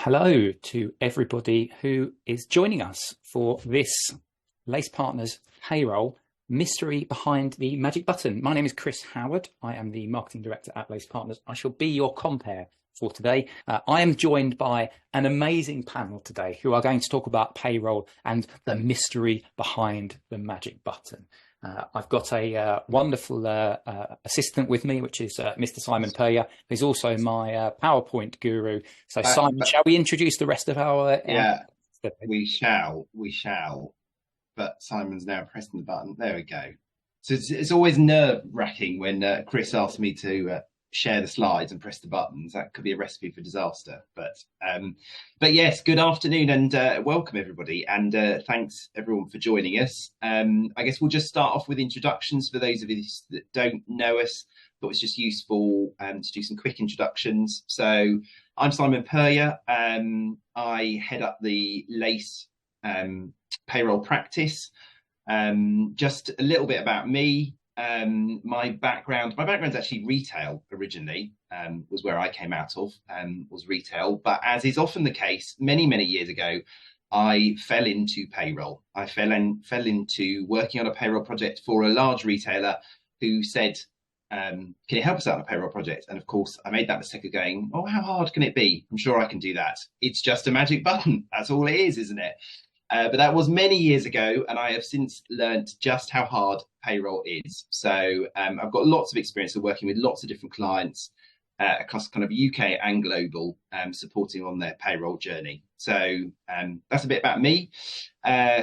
hello to everybody who is joining us for this Lace Partners Payroll Mystery Behind the Magic Button. My name is Chris Howard. I am the Marketing Director at Lace Partners. I shall be your compere for today. I am joined by an amazing panel today who are going to talk about payroll and the mystery behind the magic button. I've got a wonderful assistant with me, which is Mr. Simon Puryear, who's also my PowerPoint guru. So, Simon, shall we introduce the rest of our... We shall. But Simon's now pressing the button. There we go. So it's always nerve-wracking when Chris asks me to share the slides and press the buttons. That could be a recipe for disaster. But yes, good afternoon and welcome everybody, and thanks everyone for joining us. I guess we'll just start off with introductions for those of you that don't know us. Thought it's just useful to do some quick introductions. So I'm Simon Puryear. I head up the Lace payroll practice. Just a little bit about me. My background's actually retail originally, was where I came out of, was retail. But as is often the case, many years ago, I fell into payroll. I fell into working on a payroll project for a large retailer who said, can you help us out on a payroll project? And of course, I made that mistake of going, oh, how hard can it be? I'm sure I can do that. It's just a magic button. That's all it is, isn't it? But that was many years ago, and I have since learned just how hard payroll is. So I've got lots of experience of working with lots of different clients across kind of UK and global, supporting on their payroll journey. So that's a bit about me.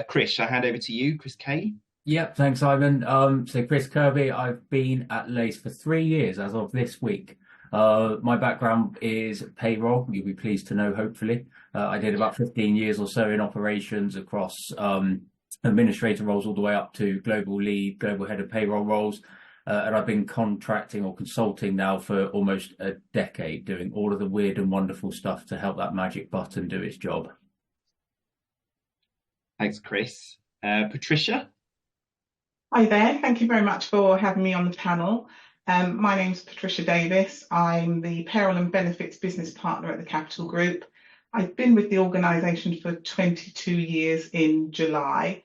Chris, I hand over to you, Chris K. Yep, thanks, Simon. So Chris Kirby, I've been at Lace for 3 years as of this week. My background is payroll, you'll be pleased to know, hopefully. I did about 15 years or so in operations across administrator roles all the way up to global lead, global head of payroll roles. And I've been contracting or consulting now for almost a decade, doing all of the weird and wonderful stuff to help that magic button do its job. Thanks, Chris. Patricia? Hi there. Thank you very much for having me on the panel. My name's Patricia Davis. I'm the Payroll and Benefits Business Partner at the Capital Group. I've been with the organisation for 22 years in July,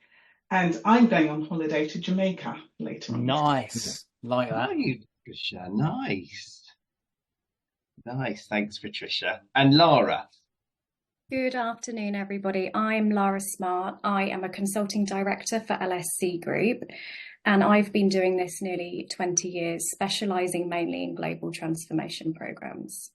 and I'm going on holiday to Jamaica later on. Nice. Like that. Oh, Patricia. Nice. Thanks, Patricia. And Lara? Good afternoon, everybody. I'm Lara Smart. I am a consulting director for LSC Group, and I've been doing this nearly 20 years, specialising mainly in global transformation programmes.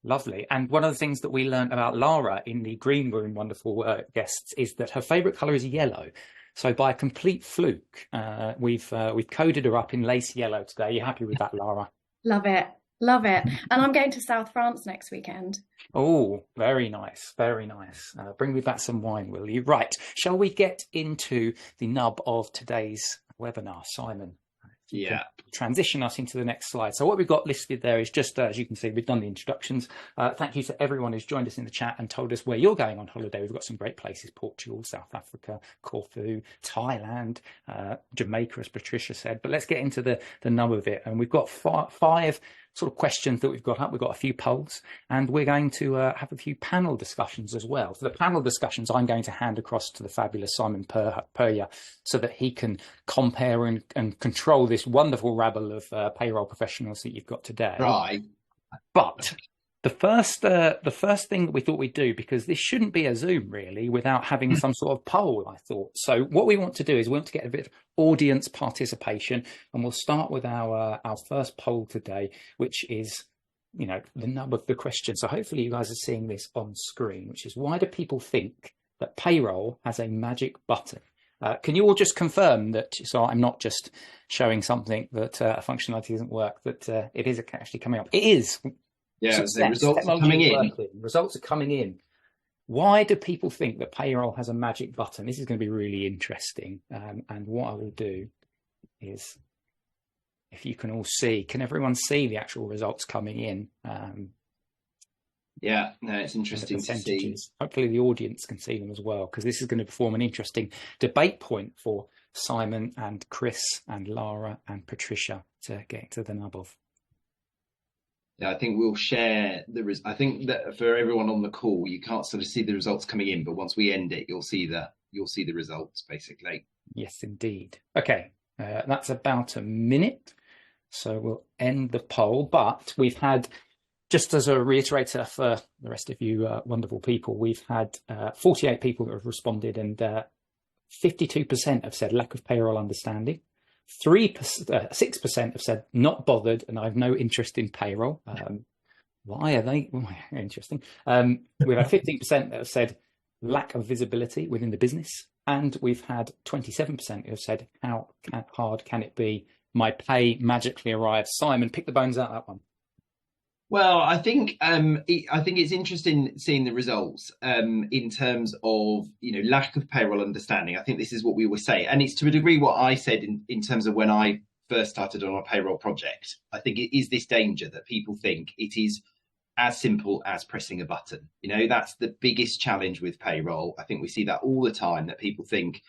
Lovely. And one of the things that we learned about Lara in the green room, wonderful guests, is that her favourite colour is yellow. So by a complete fluke, we've coded her up in lace yellow today. You happy with that, Lara? Love it. And I'm going to South France next weekend. Oh, very nice. Bring me back some wine, will you? Right. Shall we get into the nub of today's webinar, Simon? Yeah. Transition us into the next slide. So what we've got listed there is just, as you can see, we've done the introductions. Thank you to everyone who's joined us in the chat and told us where you're going on holiday. We've got some great places: Portugal, South Africa, Corfu, Thailand, Jamaica, as Patricia said. But let's get into the nub of it. And we've got five sort of questions that we've got up. We've got a few polls, and we're going to have a few panel discussions as well. For the panel discussions, I'm going to hand across to the fabulous Simon Puryear so that he can compare and control this wonderful rabble of payroll professionals that you've got today. Right. But the first thing that we thought we'd do, because this shouldn't be a Zoom really without having some sort of poll, I thought. So what we want to do is we want to get a bit of audience participation, and we'll start with our first poll today, which is, you know, the nub of the question. So hopefully you guys are seeing this on screen, which is, why do people think that payroll has a magic button? Can you all just confirm that, so I'm not just showing something that a functionality doesn't work, that it is actually coming up? It is. Yeah, the results are coming in. Results are coming in. Why do people think that payroll has a magic button? This is going to be really interesting. And what I will do is, if you can all see, can everyone see the actual results coming in? Yeah, no, it's interesting to see. Hopefully the audience can see them as well, because this is going to form an interesting debate point for Simon and Chris and Lara and Patricia to get to the nub of. Yeah, I think we'll share I think that for everyone on the call, you can't sort of see the results coming in, but once we end it, you'll see the results basically. Yes, indeed. Okay, that's about a minute. So we'll end the poll, but we've had, just as a reiterator for the rest of you wonderful people, we've had 48 people that have responded, and 52% have said lack of payroll understanding. 6% have said not bothered and I have no interest in payroll. Why are they? Oh, interesting. We've had 15% that have said lack of visibility within the business, and we've had 27% who have said how hard can it be? My pay magically arrives. Simon, pick the bones out of that one. Well, I think it's interesting seeing the results in terms of lack of payroll understanding. I think this is what we always say, and it's to a degree what I said in terms of when I first started on a payroll project. I think it is this danger that people think it is as simple as pressing a button. That's the biggest challenge with payroll. I think we see that all the time, that people think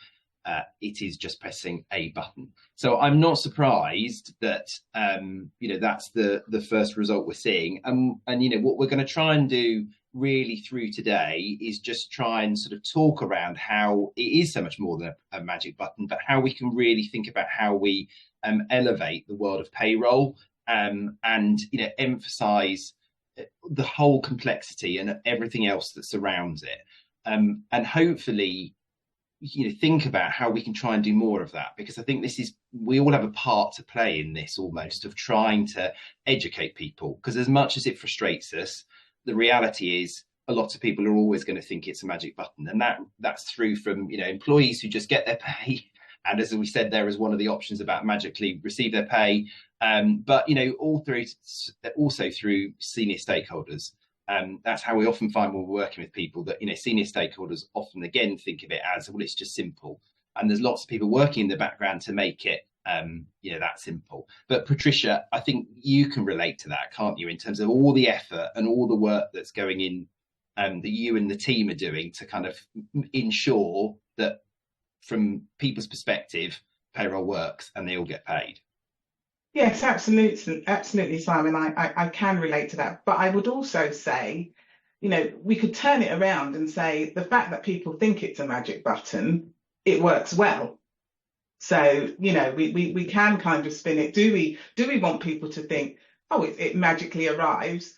it is just pressing a button. So I'm not surprised that that's the first result we're seeing. And what we're going to try and do really through today is just try and sort of talk around how it is so much more than a magic button, but how we can really think about how we elevate the world of payroll and emphasize the whole complexity and everything else that surrounds it, and hopefully think about how we can try and do more of that, because I think we all have a part to play in this, almost, of trying to educate people, because as much as it frustrates us, the reality is a lot of people are always going to think it's a magic button, and that's through from employees who just get their pay, and as we said, there is one of the options about magically receive their pay, but also through senior stakeholders. That's how we often find when we're working with people, that senior stakeholders often again think of it as, well, it's just simple, and there's lots of people working in the background to make it that simple. But Patricia, I think you can relate to that, can't you, in terms of all the effort and all the work that's going in, that you and the team are doing to kind of ensure that from people's perspective payroll works and they all get paid. Yes, absolutely, Simon. I can relate to that. But I would also say, we could turn it around and say the fact that people think it's a magic button, it works well. So, we can kind of spin it. Do we want people to think, oh, it magically arrives?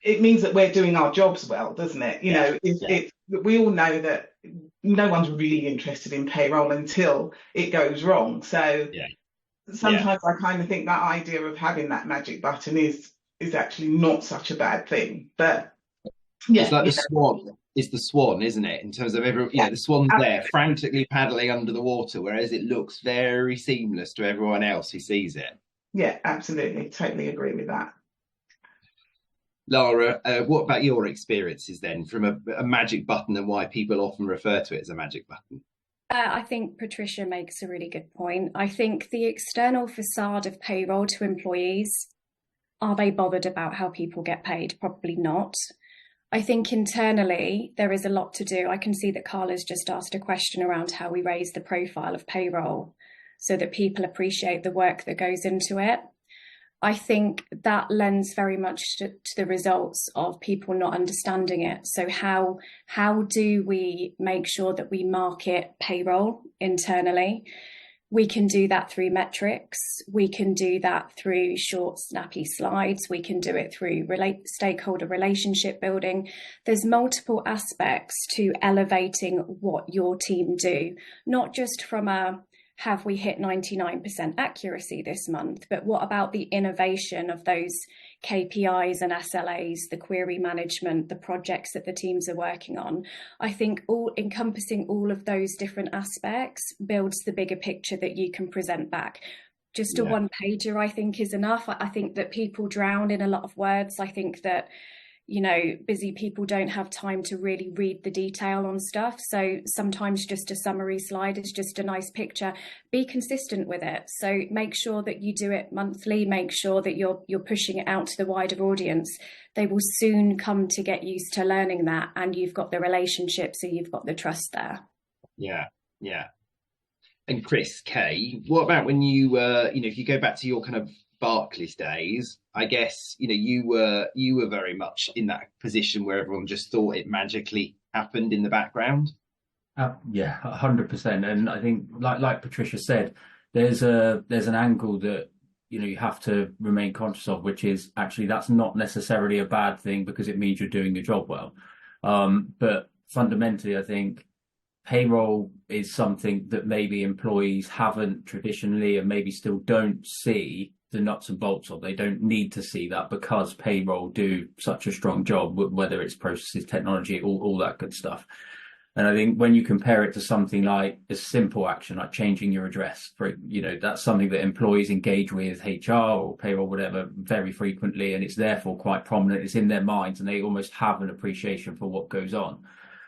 It means that we're doing our jobs well, doesn't it? We all know that no one's really interested in payroll until it goes wrong. So sometimes I kind of think that idea of having that magic button is actually not such a bad thing. But it's like the swan. It's the swan, isn't it? In terms of the swan's there frantically paddling under the water, whereas it looks very seamless to everyone else who sees it. Yeah, absolutely. Totally agree with that. Lara, what about your experiences then from a magic button, and why people often refer to it as a magic button? I think Patricia makes a really good point. I think the external facade of payroll to employees, are they bothered about how people get paid? Probably not. I think internally there is a lot to do. I can see that Carla's just asked a question around how we raise the profile of payroll so that people appreciate the work that goes into it. I think that lends very much to the results of people not understanding it. So how do we make sure that we market payroll internally? We can do that through metrics. We can do that through short, snappy slides. We can do it through stakeholder relationship building. There's multiple aspects to elevating what your team do, not just from have we hit 99% accuracy this month, but what about the innovation of those KPIs and SLAs, the query management, the projects that the teams are working on? I think encompassing all of those different aspects builds the bigger picture that you can present back. Just a one-pager, I think, is enough. I think that people drown in a lot of words. I think that busy people don't have time to really read the detail on stuff. So sometimes just a summary slide is just a nice picture. Be consistent with it. So make sure that you do it monthly. Make sure that you're pushing it out to the wider audience. They will soon come to get used to learning that, and you've got the relationship, so you've got the trust there. Yeah. And Chris, Kay, what about when you, if you go back to your kind of Barclays days, I guess, you were very much in that position where everyone just thought it magically happened in the background. Yeah, 100%. And I think, like Patricia said, there's an angle that you have to remain conscious of, which is actually that's not necessarily a bad thing because it means you're doing your job well. But fundamentally, I think payroll is something that maybe employees haven't traditionally and maybe still don't see the nuts and bolts of. They don't need to see that because payroll do such a strong job, whether it's processes, technology, all that good stuff. And I think when you compare it to something like a simple action, like changing your address, that's something that employees engage with HR or payroll, whatever, very frequently. And it's therefore quite prominent. It's in their minds and they almost have an appreciation for what goes on.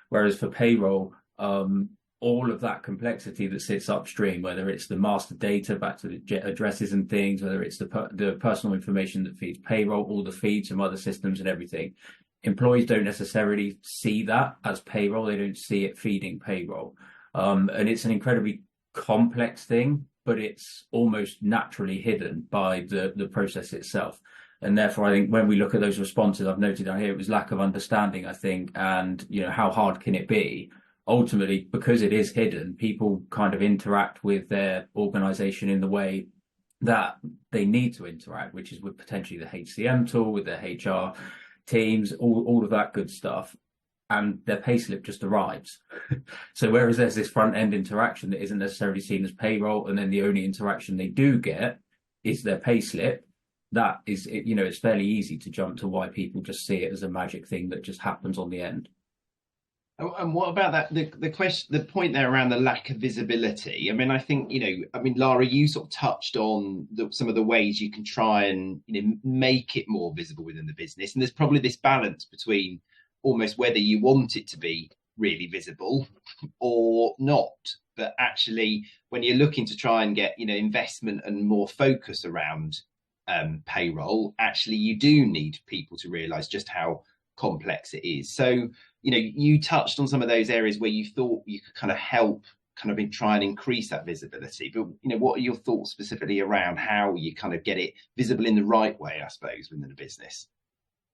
Whereas for payroll, all of that complexity that sits upstream, whether it's the master data back to the addresses and things, whether it's the personal information that feeds payroll, all the feeds from other systems and everything, employees don't necessarily see that as payroll. They don't see it feeding payroll. And it's an incredibly complex thing, but it's almost naturally hidden by the process itself. And therefore, I think when we look at those responses, I've noted down here, it was lack of understanding, I think, and, how hard can it be? Ultimately, because it is hidden, people kind of interact with their organization in the way that they need to interact, which is with potentially the HCM tool, with their HR teams, all of that good stuff, and their payslip just arrives. So whereas there's this front end interaction that isn't necessarily seen as payroll, and then the only interaction they do get is their payslip, that is, it's fairly easy to jump to why people just see it as a magic thing that just happens on the end. And what about that? The point there around the lack of visibility. I mean, I think, Lara, you sort of touched on some of the ways you can try and, make it more visible within the business. And there's probably this balance between almost whether you want it to be really visible or not. But actually, when you're looking to try and get, investment and more focus around payroll, actually, you do need people to realise just how complex it is. So, you touched on some of those areas where you thought you could kind of help try and increase that visibility. But, what are your thoughts specifically around how you kind of get it visible in the right way, I suppose, within the business?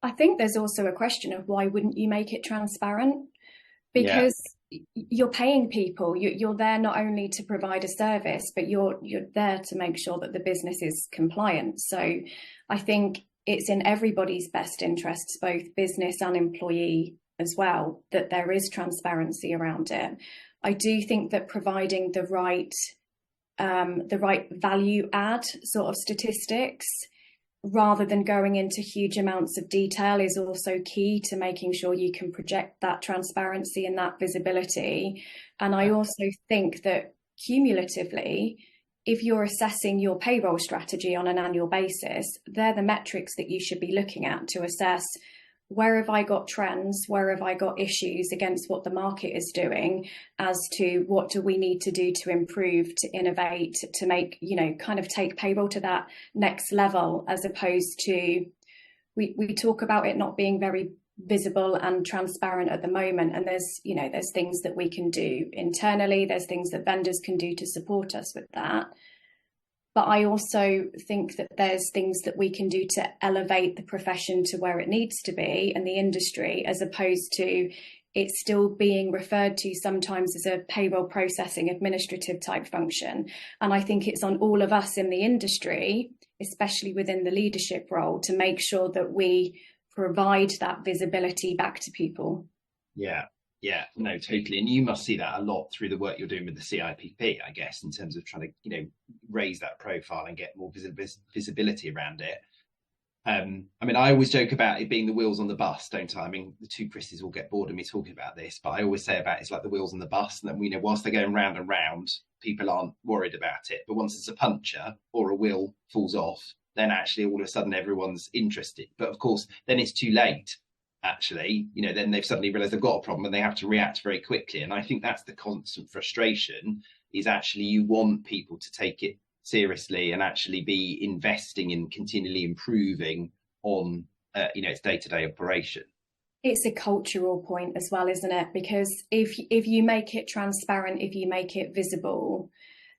I think there's also a question of why wouldn't you make it transparent? Because you're paying people, you're there not only to provide a service, but you're there to make sure that the business is compliant. So I think it's in everybody's best interests, both business and employee as well, that there is transparency around it. I do think that providing the right value add sort of statistics, rather than going into huge amounts of detail, is also key to making sure you can project that transparency and that visibility. And I also think that cumulatively, if you're assessing your payroll strategy on an annual basis, they're the metrics that you should be looking at to assess, where have I got trends, where have I got issues against what the market is doing, as to what do we need to do to improve, to innovate, to make, kind of take payroll to that next level, as opposed to, we talk about it not being very visible and transparent at the moment. And there's things that we can do internally, there's things that vendors can do to support us with that. But I also think that there's things that we can do to elevate the profession to where it needs to be and the industry, as opposed to it still being referred to sometimes as a payroll processing administrative type function. And I think it's on all of us in the industry, especially within the leadership role, to make sure that we provide that visibility back to people. Yeah, no, totally. And you must see that a lot through the work you're doing with the CIPP, I guess, in terms of trying to, raise that profile and get more visibility around it. I always joke about it being the wheels on the bus, don't I? I mean, the two Chris's will get bored of me talking about this, but I always say about it's like the wheels on the bus. And then, whilst they're going round and round, people aren't worried about it. But once it's a puncture or a wheel falls off, then actually all of a sudden everyone's interested. But of course, then it's too late. Actually, then they've suddenly realized they've got a problem and they have to react very quickly. And I think that's the constant frustration, is actually you want people to take it seriously and actually be investing in continually improving on, its day-to-day operation. It's a cultural point as well, isn't it? Because if you make it transparent, if you make it visible,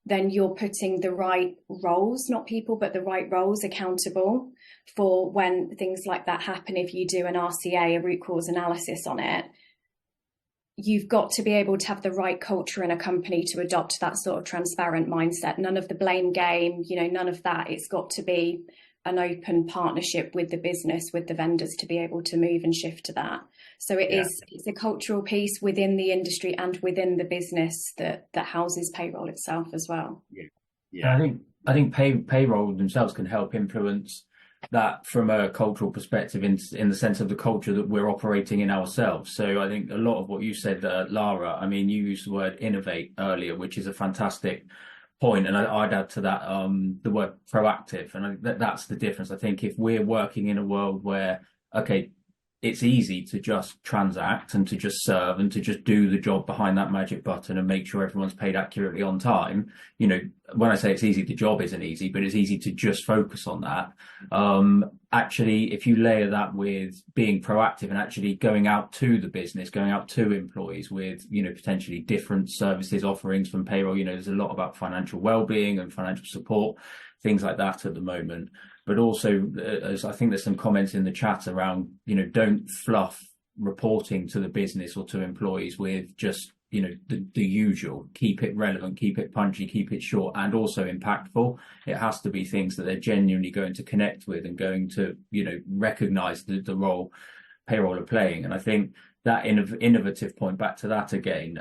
then you're putting the right roles, not people, but the right roles accountable for when things like that happen. If you do an RCA, a root cause analysis on it, you've got to be able to have the right culture in a company to adopt that sort of transparent mindset. None of the blame game, none of that. It's got to be an open partnership with the business, with the vendors, to be able to move and shift to that. So it's a cultural piece within the industry and within the business that houses payroll itself as well. Yeah. I think payroll themselves can help influence that from a cultural perspective in the sense of the culture that we're operating in ourselves. So I think a lot of what you said, Lara, I mean, you used the word innovate earlier, which is a fantastic point. And I'd add to that the word proactive. And I think that's the difference. I think if we're working in a world where, okay, it's easy to just transact and to just serve and to just do the job behind that magic button and make sure everyone's paid accurately on time. When I say it's easy, the job isn't easy, but it's easy to just focus on that. Actually, if you layer that with being proactive and actually going out to the business, going out to employees with, potentially different services, offerings from payroll, there's a lot about financial well-being and financial support, things like that at the moment. But also, as I think there's some comments in the chat around, don't fluff reporting to the business or to employees with just, the usual. Keep it relevant, keep it punchy, keep it short, and also impactful. It has to be things that they're genuinely going to connect with and going to, recognize the role payroll are playing. And I think that innovative point, back to that again,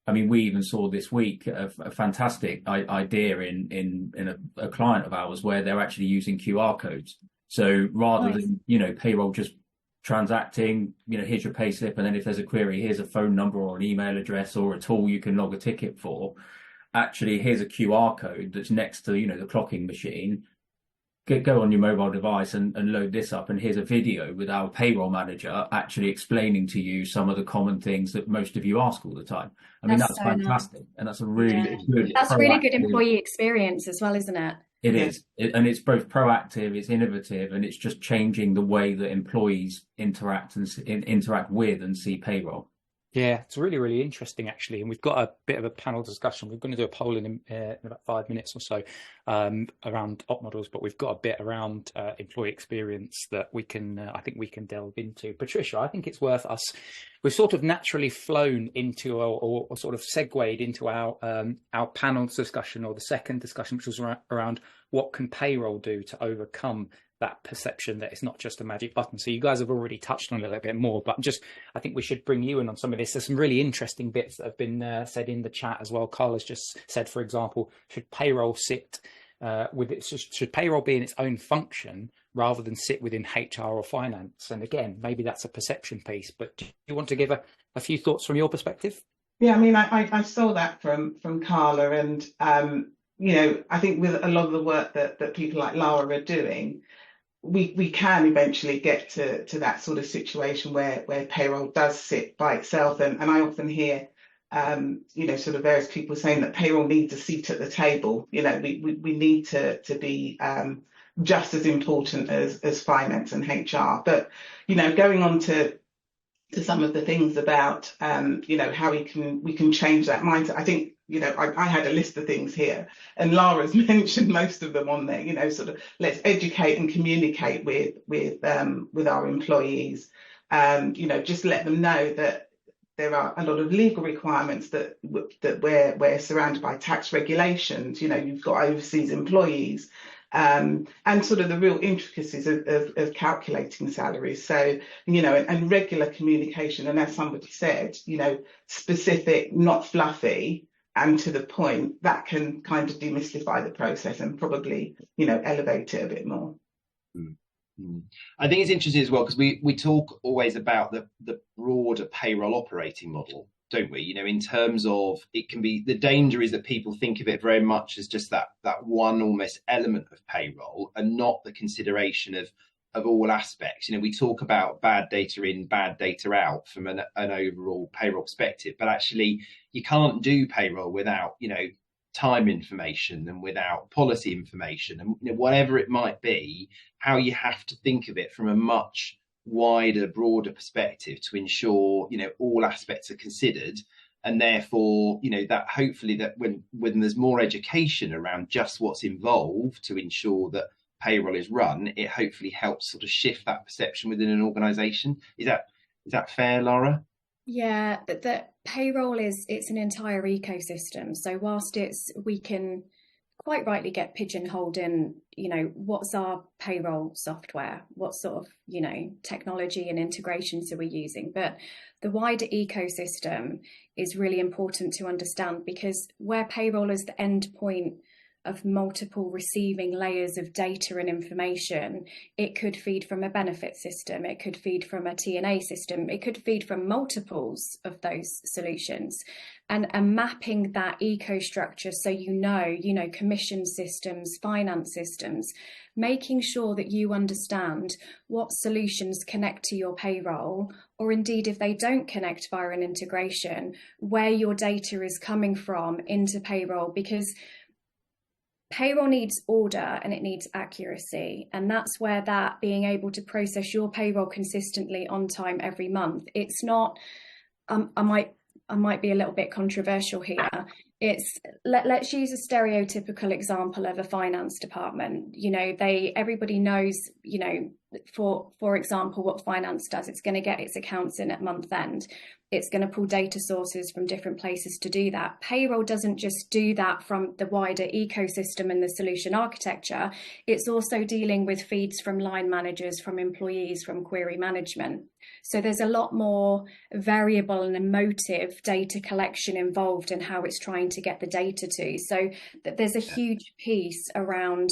I mean, we even saw this week a fantastic idea in a client of ours where they're actually using QR codes. So rather than, payroll just transacting, here's your pay slip, and then if there's a query, here's a phone number or an email address or a tool you can log a ticket for. Actually, here's a QR code that's next to, the clocking machine. Go on your mobile device and load this up, and here's a video with our payroll manager actually explaining to you some of the common things that most of you ask all the time. I mean, that's so fantastic. Nice. And that's a really good... That's really good employee experience as well, isn't it? It is. And it's both proactive, it's innovative, and it's just changing the way that employees interact with and see payroll. Yeah, it's really, really interesting, actually. And we've got a bit of a panel discussion. We're going to do a poll in about 5 minutes or so around op models, but we've got a bit around employee experience that we can, I think we can delve into. Patricia, I think it's worth us. We've sort of naturally flown into or sort of segued into our panel discussion, or the second discussion, which was around what can payroll do to overcome that perception that it's not just a magic button. So you guys have already touched on it a little bit more, but I think we should bring you in on some of this. There's some really interesting bits that have been said in the chat as well. Carl has just said, for example, should payroll should payroll be in its own function rather than sit within HR or finance? And again, maybe that's a perception piece, but do you want to give a few thoughts from your perspective? Yeah, I mean, I saw that from Carla, and I think with a lot of the work that people like Lara are doing, we can eventually get to that sort of situation where payroll does sit by itself. And I often hear, sort of various people saying that payroll needs a seat at the table. We need to be just as important as finance and HR. But, going on to some of the things about, how we can change that mindset. I think, I had a list of things here, and Lara's mentioned most of them on there. Sort of let's educate and communicate with our employees. Just let them know that there are a lot of legal requirements that we're surrounded by tax regulations. You've got overseas employees. And sort of the real intricacies of calculating salaries. So, and regular communication. And as somebody said, specific, not fluffy, and to the point, that can kind of demystify the process and probably, elevate it a bit more. Mm-hmm. I think it's interesting as well, because we talk always about the broader payroll operating model, don't we? In terms of, it can be, the danger is that people think of it very much as just that one almost element of payroll, and not the consideration of all aspects. We talk about bad data in, bad data out from an overall payroll perspective, but actually you can't do payroll without, time information and without policy information, and whatever it might be, how you have to think of it from a much wider, broader perspective to ensure, all aspects are considered. And therefore, that hopefully that when there's more education around just what's involved to ensure that payroll is run, it hopefully helps sort of shift that perception within an organisation. Is that fair, Laura? Yeah, the payroll it's an entire ecosystem. So whilst we can quite rightly get pigeonholed in, what's our payroll software, what sort of, technology and integrations are we using? But the wider ecosystem is really important to understand, because where payroll is the end point of multiple receiving layers of data and information, it could feed from a benefit system, it could feed from a T&A system, it could feed from multiples of those solutions. And mapping that eco structure, so commission systems, finance systems, making sure that you understand what solutions connect to your payroll, or indeed if they don't connect via an integration, where your data is coming from into payroll, because payroll needs order and it needs accuracy. And that's where that being able to process your payroll consistently on time every month, it's not, I might be a little bit controversial here. Let's use a stereotypical example of a finance department. Everybody knows, for example, what finance does. It's going to get its accounts in at month end. It's going to pull data sources from different places to do that. Payroll doesn't just do that from the wider ecosystem and the solution architecture. It's also dealing with feeds from line managers, from employees, from query management. So there's a lot more variable and emotive data collection involved in how it's trying to get the data to. So there's a huge piece around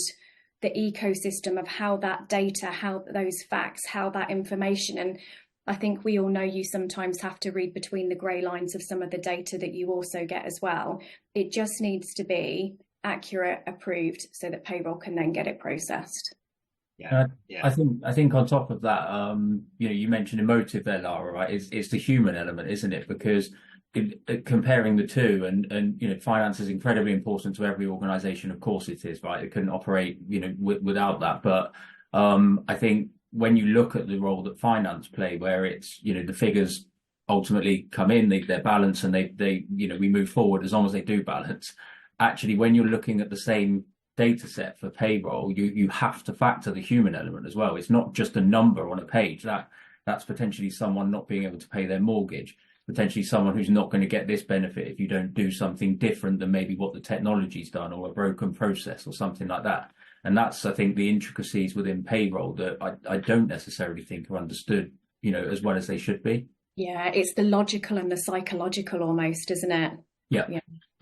the ecosystem of how that data, how those facts, how that information, and I think we all know you sometimes have to read between the grey lines of some of the data that you also get as well. It just needs to be accurate, approved, so that payroll can then get it processed. Yeah. I think on top of that, you mentioned emotive there, Lara, right? It's the human element, isn't it? Because comparing the two, and finance is incredibly important to every organisation. Of course, it is, right? It couldn't operate, without that. But I think when you look at the role that finance play, where it's the figures ultimately come in, they're balanced, and they we move forward as long as they do balance. Actually, when you're looking at the same data set for payroll, you have to factor the human element as well. It's not just a number on a page. That's potentially someone not being able to pay their mortgage, potentially someone who's not going to get this benefit if you don't do something different than maybe what the technology's done, or a broken process or something like that. And that's, I think, the intricacies within payroll that I don't necessarily think are understood, as well as they should be. Yeah, it's the logical and the psychological almost, isn't it? Yeah.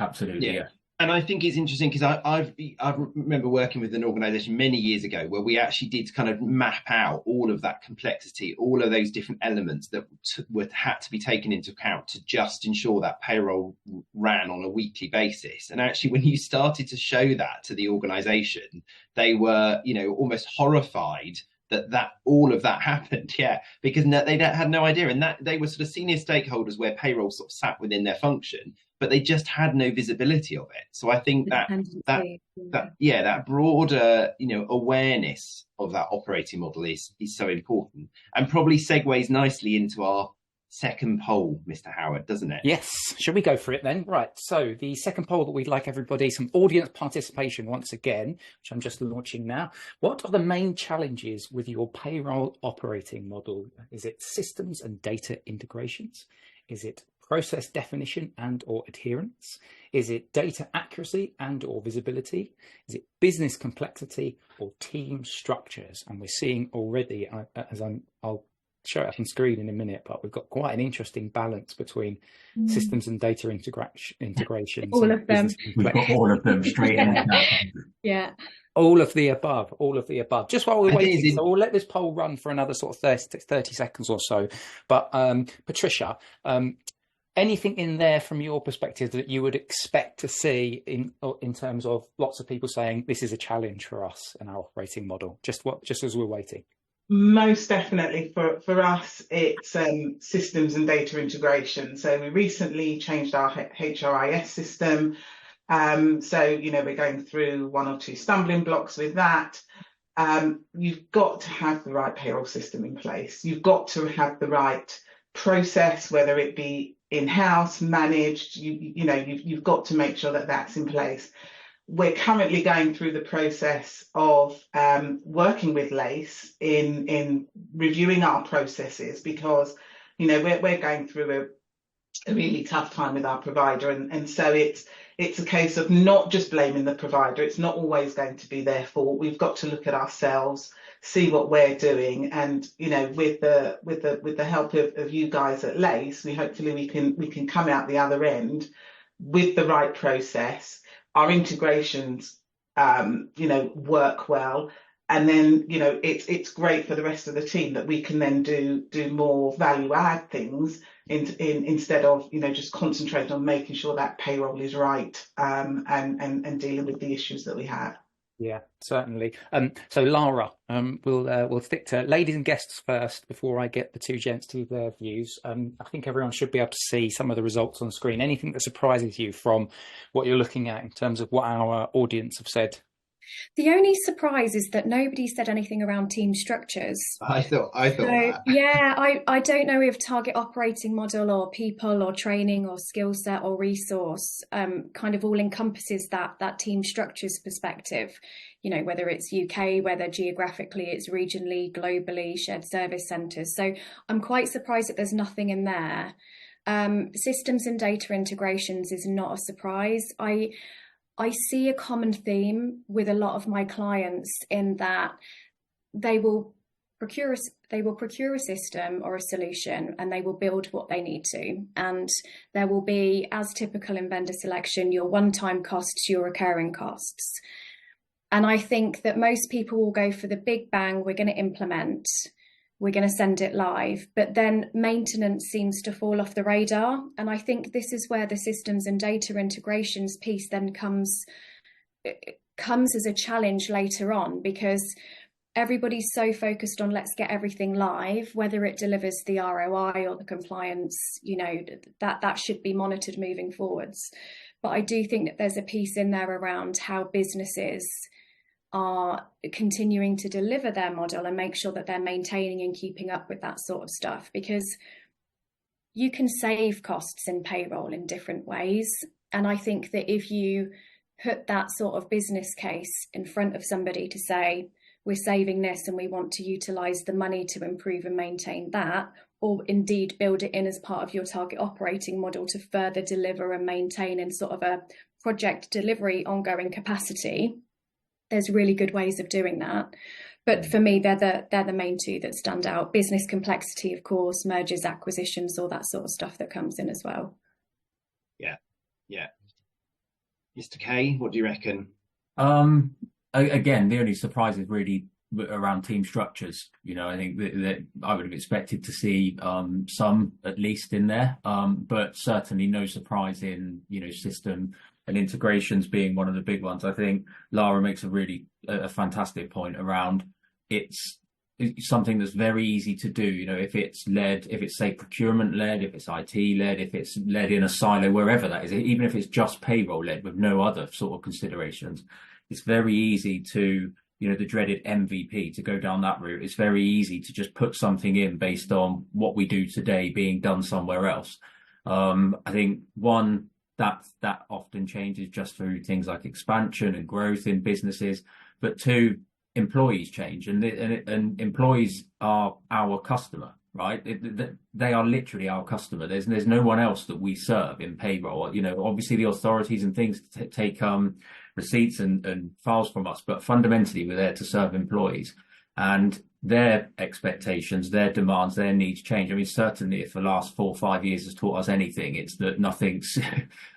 Absolutely. Yeah. And I think it's interesting because I remember working with an organisation many years ago where we actually did kind of map out all of that complexity, all of those different elements that had to be taken into account to just ensure that payroll ran on a weekly basis. And actually, when you started to show that to the organisation, they were, almost horrified that all of that happened. Yeah, because they had no idea. And that they were sort of senior stakeholders where payroll sort of sat within their function, but they just had no visibility of it. So I think that broader, awareness of that operating model is so important, and probably segues nicely into our second poll, Mr. Howard, doesn't it? Yes. Shall we go for it then? Right. So the second poll that we'd like everybody, some audience participation once again, which I'm just launching now. What are the main challenges with your payroll operating model? Is it systems and data integrations? Is it process definition and or adherence? Is it data accuracy and or visibility? Is it business complexity or team structures? And we're seeing already, I'll show it up on screen in a minute, but we've got quite an interesting balance between systems and data integrations. All of them. We've got all of them straight in. Yeah. All of the above. Just while we're waiting, so we'll let this poll run for another sort of 30 seconds or so. But Patricia, anything in there from your perspective that you would expect to see in terms of lots of people saying this is a challenge for us and our operating model, just as we're waiting? Most definitely for us, it's systems and data integration. So we recently changed our HRIS system. So, we're going through one or two stumbling blocks with that. You've got to have the right payroll system in place. You've got to have the right process, whether it be in-house, managed. You've got to make sure that that's in place. We're currently going through the process of working with LACE in reviewing our processes, because we're going through a really tough time with our provider, and so it's a case of not just blaming the provider. It's not always going to be their fault. We've got to look at ourselves, see what we're doing, and with the help of you guys at LACE, we can come out the other end with the right process. Our integrations work well, and then it's great for the rest of the team that we can then do more value add things instead of just concentrate on making sure that payroll is right, and dealing with the issues that we have. Yeah, certainly. So Lara, we'll stick to ladies and guests first before I get the two gents to their views. I think everyone should be able to see some of the results on the screen. Anything that surprises you from what you're looking at in terms of what our audience have said? The only surprise is that nobody said anything around team structures. I thought that. Yeah, I don't know if target operating model or people or training or skill set or resource kind of all encompasses that team structures perspective, whether it's UK, whether geographically it's regionally, globally, shared service centres. So I'm quite surprised that there's nothing in there. Systems and data integrations is not a surprise. I see a common theme with a lot of my clients in that they will procure a system or a solution, and they will build what they need to. And there will be, as typical in vendor selection, your one-time costs, your recurring costs. And I think that most people will go for the big bang, we're going to implement, we're going to send it live, but then maintenance seems to fall off the radar. And I think this is where the systems and data integrations piece then comes as a challenge later on, because everybody's so focused on let's get everything live, whether it delivers the ROI or the compliance, that should be monitored moving forwards. But I do think that there's a piece in there around how businesses are continuing to deliver their model and make sure that they're maintaining and keeping up with that sort of stuff, because you can save costs in payroll in different ways. And I think that if you put that sort of business case in front of somebody to say, we're saving this and we want to utilise the money to improve and maintain that, or indeed build it in as part of your target operating model to further deliver and maintain in sort of a project delivery ongoing capacity, there's really good ways of doing that. But for me, they're the main two that stand out. Business complexity, of course, mergers, acquisitions, all that sort of stuff that comes in as well. Yeah. Mr. K, what do you reckon? Again, the only surprise is really around team structures. I think that I would have expected to see some at least in there, but certainly no surprise in system and integrations being one of the big ones. I think Lara makes a fantastic point around it's something that's very easy to do. If it's say procurement led, if it's IT led, if it's led in a silo, wherever that is, even if it's just payroll led with no other sort of considerations, it's very easy to, the dreaded MVP, to go down that route. It's very easy to just put something in based on what we do today being done somewhere else. I think one, that often changes just through things like expansion and growth in businesses, but two, employees change, and employees are our customer, right? They are literally our customer. There's no one else that we serve in payroll. Obviously the authorities and things take receipts and files from us, but fundamentally we're there to serve employees, and their expectations, their demands, their needs change. I mean, certainly if the last 4 or 5 years has taught us anything, it's that nothing's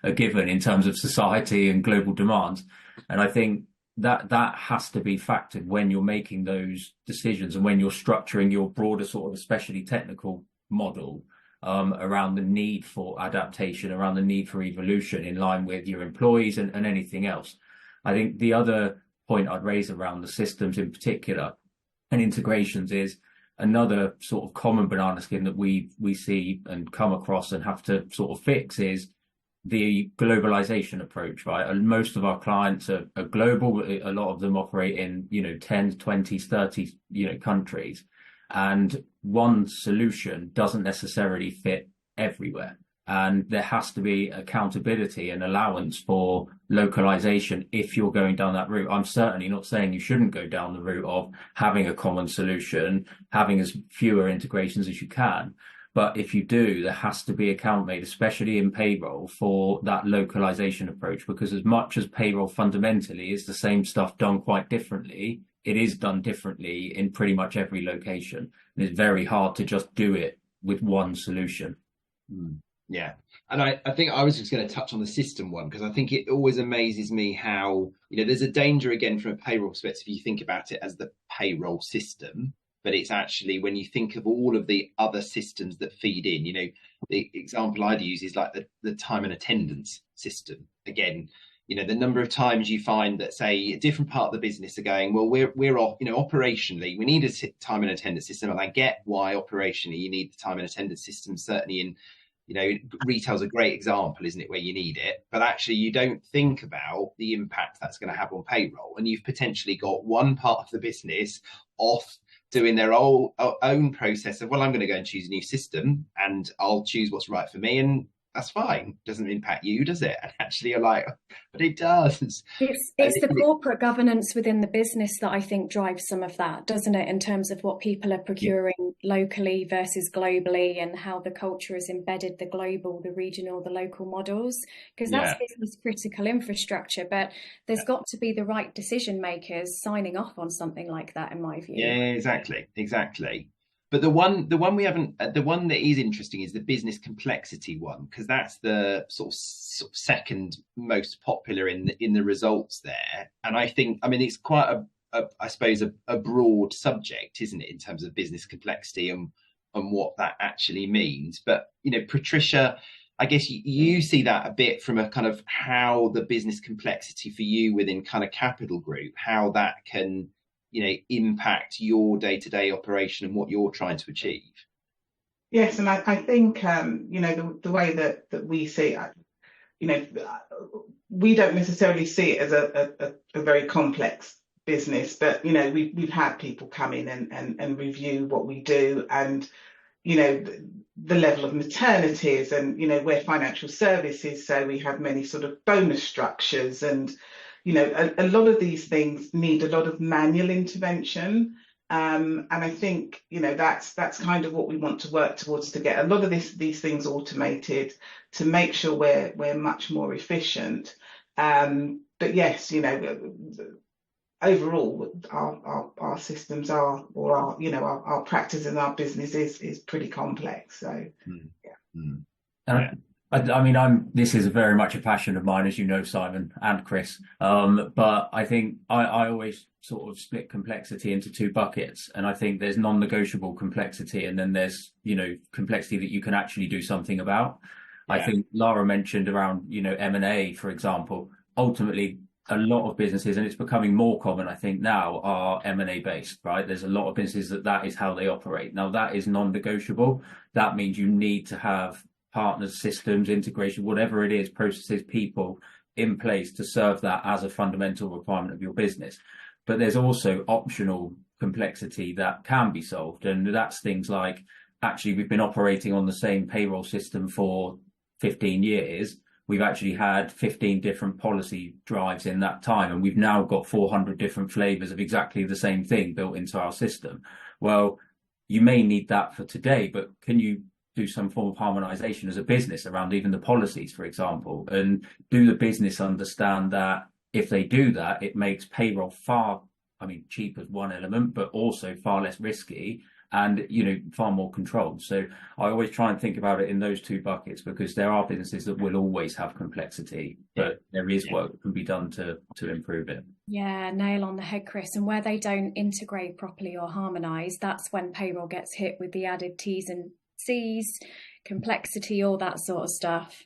a given in terms of society and global demands. And I think that has to be factored when you're making those decisions and when you're structuring your broader sort of especially technical model around the need for adaptation, around the need for evolution in line with your employees and anything else. I think the other point I'd raise around the systems in particular and integrations is another sort of common banana skin that we see and come across and have to sort of fix is the globalization approach, right? And most of our clients are global. A lot of them operate in 10, 20, 30 countries, and one solution doesn't necessarily fit everywhere. And there has to be accountability and allowance for localization if you're going down that route. I'm certainly not saying you shouldn't go down the route of having a common solution, having as fewer integrations as you can. But if you do, there has to be account made, especially in payroll, for that localization approach, because as much as payroll fundamentally is the same stuff done quite differently, it is done differently in pretty much every location. And it's very hard to just do it with one solution. Yeah. And I think I was just going to touch on the system one, because I think it always amazes me how, there's a danger again from a payroll perspective. You think about it as the payroll system, but it's actually when you think of all of the other systems that feed in, the example I'd use is like the time and attendance system. Again, the number of times you find that, say, a different part of the business are going, well, we're off, operationally, we need a time and attendance system. And I get why operationally you need the time and attendance system, certainly in, retail's a great example, isn't it, where you need it, but actually you don't think about the impact that's going to have on payroll. And you've potentially got one part of the business off doing their own process of, well, I'm going to go and choose a new system and I'll choose what's right for me, and that's fine. Doesn't impact you, does it? And actually you're like, but it does. It's the corporate governance within the business that I think drives some of that, doesn't it? In terms of what people are procuring locally versus globally, and how the culture has embedded the global, the regional, the local models, because that's business critical infrastructure. But there's got to be the right decision makers signing off on something like that, in my view. Yeah, exactly. But the one we haven't, the one that is interesting is the business complexity one, because that's the sort of second most popular in the results there. And I think, it's quite I suppose a broad subject, isn't it, in terms of business complexity and what that actually means. But Patricia, I guess you see that a bit from a kind of how the business complexity for you within kind of Capital Group, how that can impact your day-to-day operation and what you're trying to achieve. Yes, and I think the way that we see it, we don't necessarily see it as a very complex business, but we've had people come in and review what we do, and the level of maternities, and we're financial services, so we have many sort of bonus structures, and a lot of these things need a lot of manual intervention. And I think, that's kind of what we want to work towards, to get a lot of these things automated, to make sure we're much more efficient. But yes, overall, our systems are, or our practice in our business is pretty complex. So, yeah. This is very much a passion of mine, as you know, Simon and Chris. But I think I always sort of split complexity into two buckets. And I think there's non-negotiable complexity, and then there's, complexity that you can actually do something about. Yeah. I think Lara mentioned around, M&A, for example. Ultimately, a lot of businesses, and it's becoming more common, I think, now, are M&A based, right? There's a lot of businesses that is how they operate. Now, that is non-negotiable. That means you need to have partners, systems, integration, whatever it is, processes, people in place to serve that as a fundamental requirement of your business. But there's also optional complexity that can be solved. And that's things like, actually, we've been operating on the same payroll system for 15 years. We've actually had 15 different policy drives in that time, and we've now got 400 different flavors of exactly the same thing built into our system. Well, you may need that for today, but can you do some form of harmonization as a business around even the policies, for example, and do the business understand that if they do that, it makes payroll cheap as one element, but also far less risky and, far more controlled. So I always try and think about it in those two buckets, because there are businesses that will always have complexity, but there is work that can be done to improve it. Yeah, nail on the head, Chris. And where they don't integrate properly or harmonise, that's when payroll gets hit with the added T's and C's, complexity, all that sort of stuff.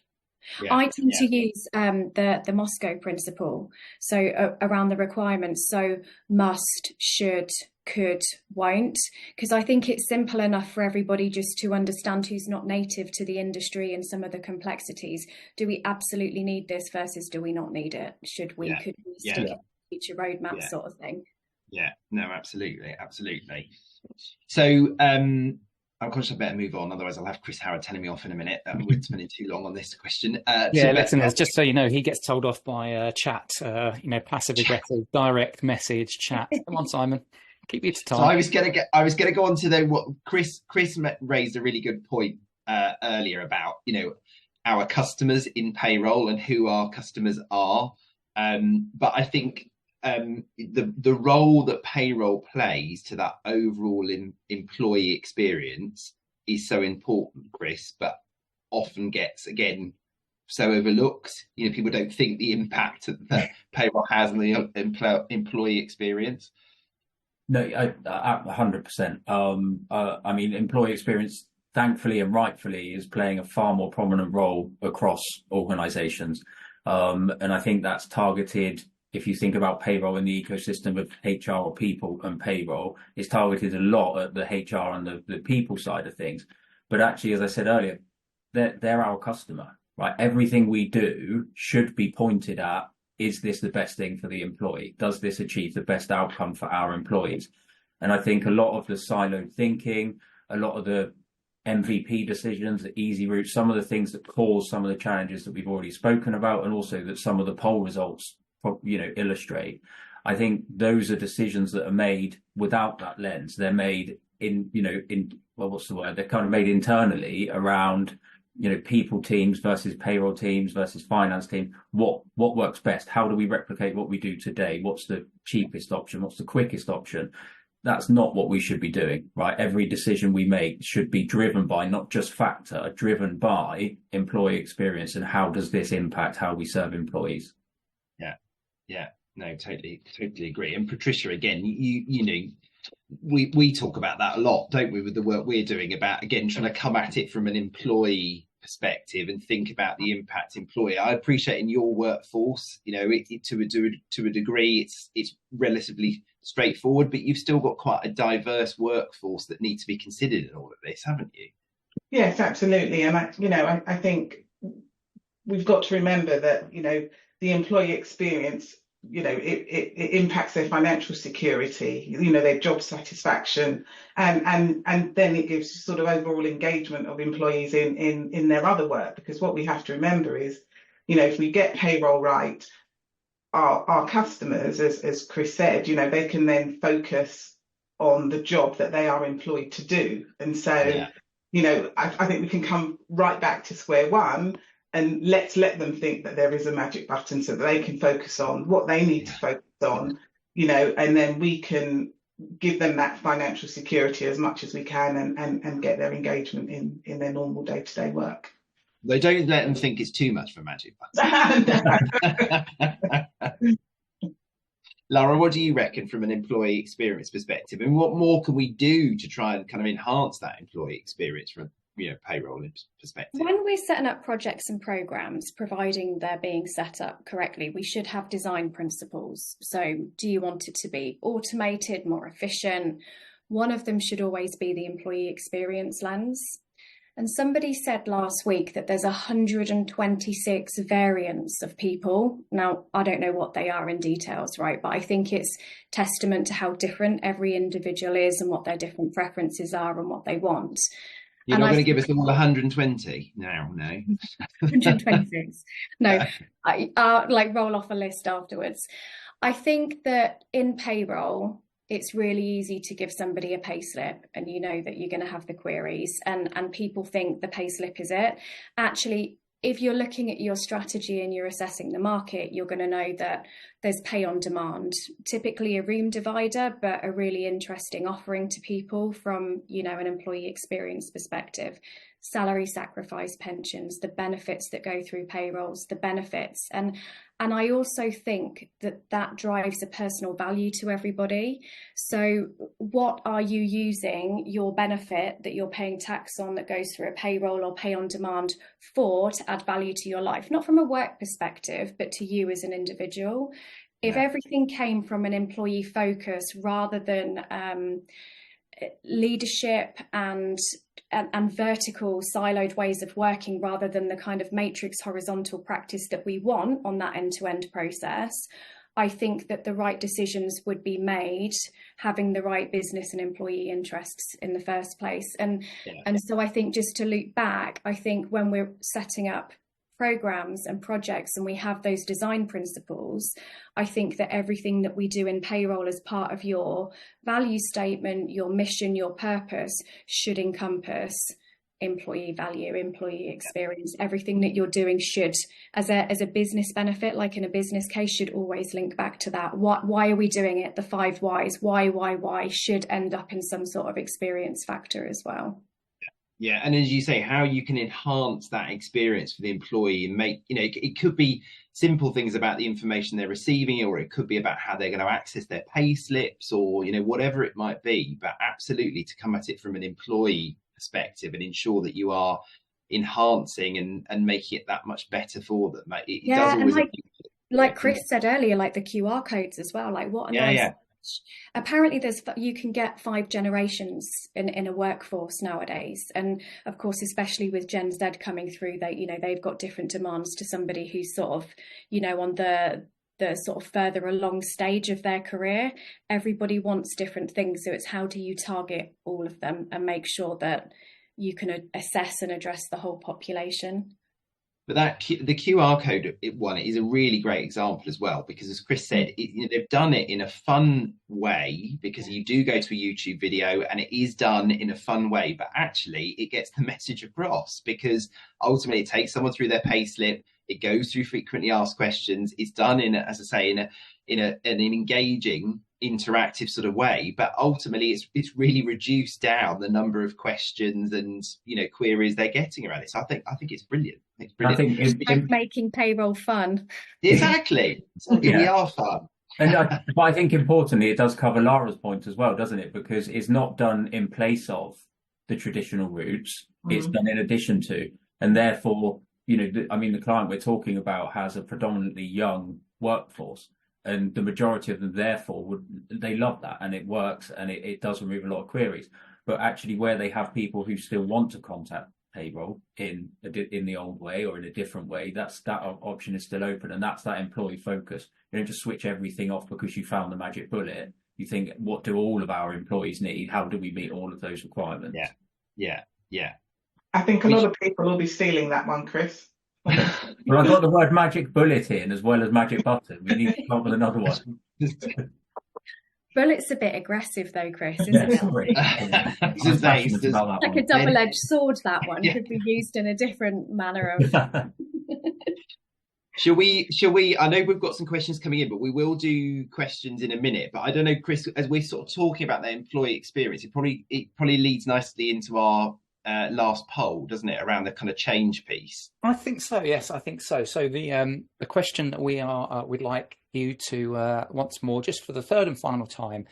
I tend to use the Moscow principle, so around the requirements, so must, should, could, won't, because I think it's simple enough for everybody just to understand who's not native to the industry and some of the complexities. Do we absolutely need this versus do we not need it? Should we, could we stick it, future roadmap sort of thing? Yeah, no, absolutely. So I'm conscious I better move on, otherwise I'll have Chris Howard telling me off in a minute. We're spending too long on this question. Yeah, listeners, just so you know, he gets told off by chat, passive aggressive, direct message chat. Come on, Simon, keep you to time. So I was gonna go on to what Chris raised a really good point earlier about, our customers in payroll and who our customers are. But I think the role that payroll plays to that overall employee experience is so important, Chris, but often gets, again, so overlooked. People don't think the impact that payroll has on the employee experience. No, 100%. I mean, employee experience, thankfully and rightfully, is playing a far more prominent role across organizations. And I think that's targeted. If you think about payroll in the ecosystem of HR or people and payroll, it's targeted a lot at the HR and the people side of things. But actually, as I said earlier, they're our customer, right? Everything we do should be pointed at, is this the best thing for the employee? Does this achieve the best outcome for our employees? And I think a lot of the siloed thinking, a lot of the MVP decisions, the easy route, some of the things that cause some of the challenges that we've already spoken about, and also that some of the poll results illustrate. I think those are decisions that are made without that lens. They're made they're kind of made internally around, people teams versus payroll teams versus finance team. What works best? How do we replicate what we do today? What's the cheapest option? What's the quickest option? That's not what we should be doing, right? Every decision we make should be driven by, not just factor, driven by employee experience and how does this impact how we serve employees. Yeah, no, totally agree. And Patricia, again, we talk about that a lot, don't we, with the work we're doing about, again, trying to come at it from an employee perspective and think about the impact employee. I appreciate in your workforce, to a degree, it's relatively straightforward, but you've still got quite a diverse workforce that needs to be considered in all of this, haven't you? Yes, absolutely. And I think we've got to remember that, the employee experience, it impacts their financial security, their job satisfaction, and then it gives sort of overall engagement of employees in their other work. Because what we have to remember is, if we get payroll right, our customers, as Chris said, they can then focus on the job that they are employed to do. And so, I think we can come right back to square one. And let's let them think that there is a magic button so that they can focus on what they need to focus on, and then we can give them that financial security as much as we can and get their engagement in their normal day-to-day work. They don't let them think it's too much of a magic button. Lara, what do you reckon from an employee experience perspective? And what more can we do to try and kind of enhance that employee experience from payroll perspective? When we're setting up projects and programs, providing they're being set up correctly, we should have design principles. So do you want it to be automated, more efficient? One of them should always be the employee experience lens. And somebody said last week that there's 126 variants of people. Now, I don't know what they are in details, right? But I think it's testament to how different every individual is and what their different preferences are and what they want. You're not going to give us all 120 now, no? 126. No, I roll off a list afterwards. I think that in payroll, it's really easy to give somebody a payslip and you know that you're going to have the queries and people think the payslip is it. Actually, if you're looking at your strategy and you're assessing the market, you're going to know that there's pay on demand, typically a room divider, but a really interesting offering to people from, an employee experience perspective. Salary sacrifice pensions, the benefits that go through payrolls, the benefits. And I also think that drives a personal value to everybody. So what are you using your benefit that you're paying tax on that goes through a payroll or pay on demand for to add value to your life? Not from a work perspective, but to you as an individual. If everything came from an employee focus rather than leadership and vertical siloed ways of working rather than the kind of matrix horizontal practice that we want on that end-to-end process, I think that the right decisions would be made having the right business and employee interests in the first place. And so I think, just to loop back, I think when we're setting up programs and projects and we have those design principles, I think that everything that we do in payroll as part of your value statement, your mission, your purpose, should encompass employee value, employee experience. Everything that you're doing should, as a business benefit, like in a business case, should always link back to that. Why are we doing it? The 5 whys. Why should end up in some sort of experience factor as well. Yeah, and as you say, how you can enhance that experience for the employee and make, it could be simple things about the information they're receiving, or it could be about how they're going to access their pay slips, or, whatever it might be. But absolutely, to come at it from an employee perspective and ensure that you are enhancing and making it that much better for them. It does always, and like Chris said earlier, like the QR codes as well. Like, what a nice. Apparently you can get 5 generations in a workforce nowadays, and of course, especially with Gen Z coming through, they've got different demands to somebody who's sort of on the sort of further along stage of their career. Everybody wants different things, so it's how do you target all of them and make sure that you can assess and address the whole population. But the QR code one is a really great example as well, because as Chris said, they've done it in a fun way, because you do go to a YouTube video and it is done in a fun way, but actually it gets the message across, because ultimately it takes someone through their pay slip, it goes through frequently asked questions, it's done in an engaging, interactive sort of way, but ultimately it's really reduced down the number of questions and queries they're getting around it. So I think it's brilliant. It's brilliant. I think it's making payroll fun. Exactly. We are fun. But I think importantly, it does cover Lara's point as well, doesn't it? Because it's not done in place of the traditional routes; it's done in addition to, and therefore, the client we're talking about has a predominantly young workforce. And the majority of them, therefore, they love that, and it works, and it does remove a lot of queries. But actually, where they have people who still want to contact payroll in the old way or in a different way, that option is still open, and that's that employee focus. You don't just switch everything off because you found the magic bullet. You think, what do all of our employees need? How do we meet all of those requirements? Yeah. I think a lot of people will be stealing that one, Chris. Well, I've got the word magic bullet in as well as magic button. We need to come up with another one. Bullet's a bit aggressive though, Chris, isn't it? Like a double-edged sword, that one could be used in a different manner of... Shall we? I know we've got some questions coming in, but we will do questions in a minute. But I don't know, Chris, as we're sort of talking about the employee experience, it probably leads nicely into our last poll, doesn't it, around the kind of change piece? I think so. Yes, I think so. So the question that we'd like you to once more, just for the third and final time,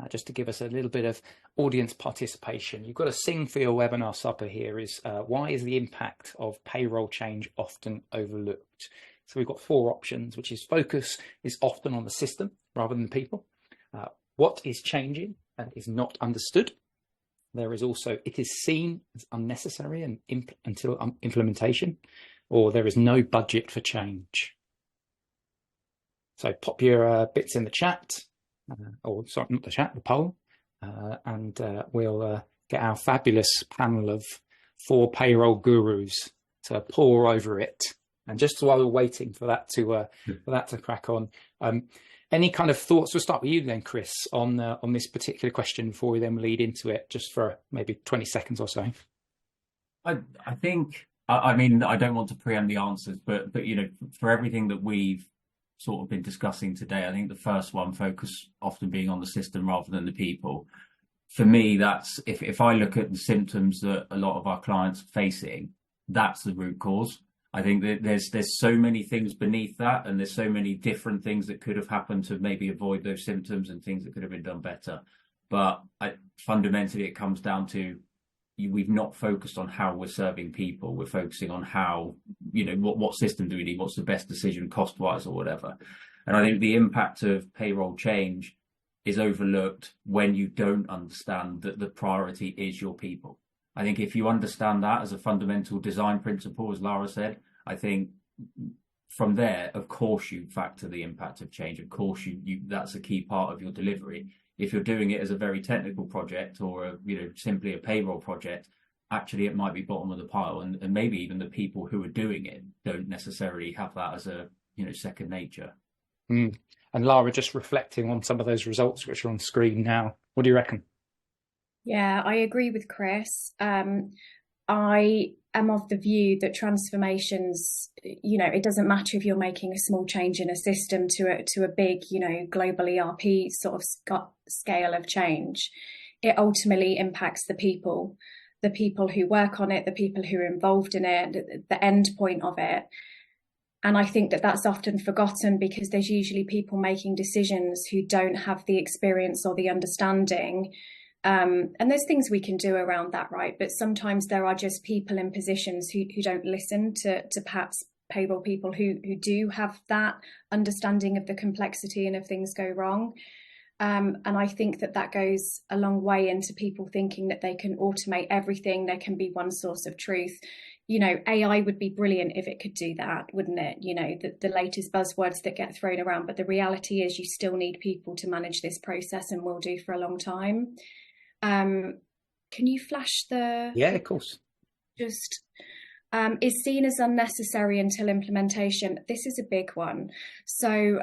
just to give us a little bit of audience participation. You've got to sing for your webinar supper here. Is why is the impact of payroll change often overlooked? So we've got 4 options, which is focus is often on the system rather than people. What is changing and is not understood. There is also, it is seen as unnecessary and until implementation, or there is no budget for change. So pop your bits in the chat, or sorry, not the chat, the poll, and we'll get our fabulous panel of 4 payroll gurus to pore over it. And just while we're waiting for that to crack on, any kind of thoughts? We'll start with you then, Chris, on this particular question before we then lead into it, just for maybe 20 seconds or so. I think, I mean, I don't want to preempt the answers, but for everything that we've sort of been discussing today, I think the first one, focus often being on the system rather than the people. For me, that's if I look at the symptoms that a lot of our clients are facing, that's the root cause. I think that there's so many things beneath that, and there's so many different things that could have happened to maybe avoid those symptoms and things that could have been done better. But fundamentally, it comes down to we've not focused on how we're serving people. We're focusing on how, what system do we need? What's the best decision cost-wise or whatever? And I think the impact of payroll change is overlooked when you don't understand that the priority is your people. I think if you understand that as a fundamental design principle, as Lara said, I think from there, of course, you factor the impact of change. Of course, you that's a key part of your delivery. If you're doing it as a very technical project or simply a payroll project, actually it might be bottom of the pile, and maybe even the people who are doing it don't necessarily have that as a second nature. And Lara, just reflecting on some of those results which are on screen now, what do you reckon? Yeah, I agree with Chris. I am of the view that transformations, it doesn't matter if you're making a small change in a system to a big, global ERP sort of scale of change. It ultimately impacts the people who work on it, the people who are involved in it, the end point of it. And I think that that's often forgotten because there's usually people making decisions who don't have the experience or the understanding. And there's things we can do around that, right? But sometimes there are just people in positions who don't listen to perhaps payroll people who do have that understanding of the complexity and if things go wrong. And I think that goes a long way into people thinking that they can automate everything. There can be one source of truth. AI would be brilliant if it could do that, wouldn't it? The latest buzzwords that get thrown around. But the reality is you still need people to manage this process and will do for a long time. Can you flash the... Yeah, of course. Just is seen as unnecessary until implementation. This is a big one. So